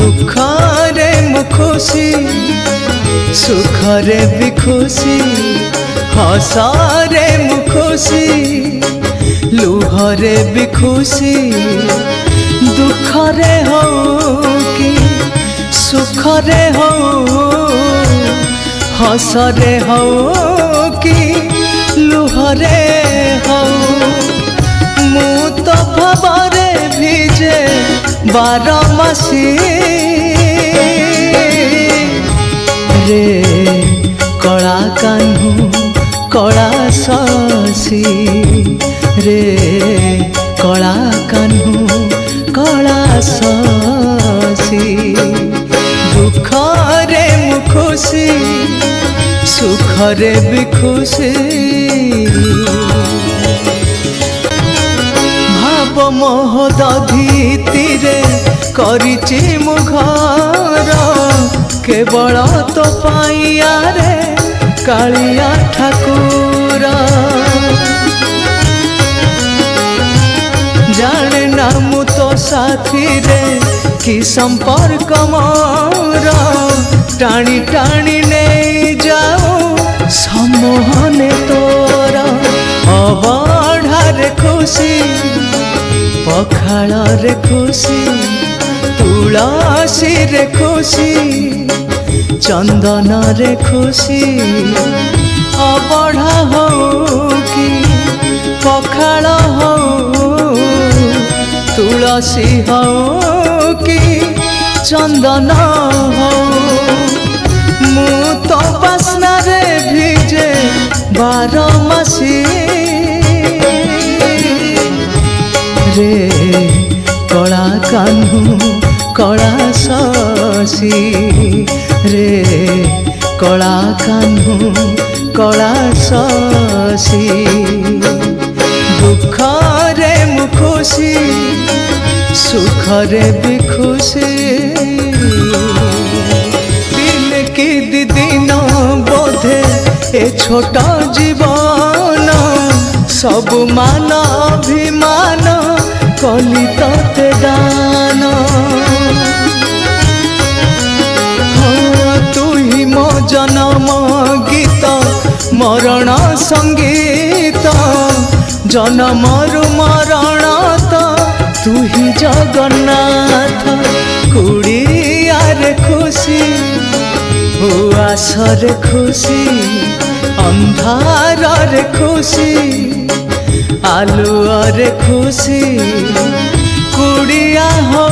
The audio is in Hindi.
दुखरे मु खुशी सुखरे भी खुशी हसरे मु खुशी लुहरे भी खुशी दुखरे हो कि सुखरे हो हसरे हो कि लुहरे हो मु तो भवरे भिजे बारमासी रे कला कान्हू कला शशी रे कला कान्हू कला शशी दुखरे मु खुशी सुखरे भी खुशी भाव मोह दधीतिरे करिछि मु घर केवल तो पाइया रे कालिया ठाकुर जाने ना मु तो साथी रे कि संपर्क मोर टाणी टाणी नहीं जाओ सम्मोहने तोर अबढ़ारे खुशी पखाल रे खुशी तुलसी रे खुशी चंदन रे खुशी अबढ़ा हो कि पखाल हो तुलसी हो कि चंदन हो मु तो बासना रे भिजे बारमासी रे कला कान्हू कला शशी रे कला कान्हू कला शशी दुखरे मु खुशी सुखरे भी खुशी दिन की दिन बोधे ए छोटा जीवन सब मान अभिमान कली तते दान हाँ तू ही मो जन्म गीत मरण संगीत जन्मरु मरण तो तू ही जगन्नाथ कुड़ियारे खुशी उआसरे खुशी अंधारे खुशी आलुअरे खुशी कुड़िया हो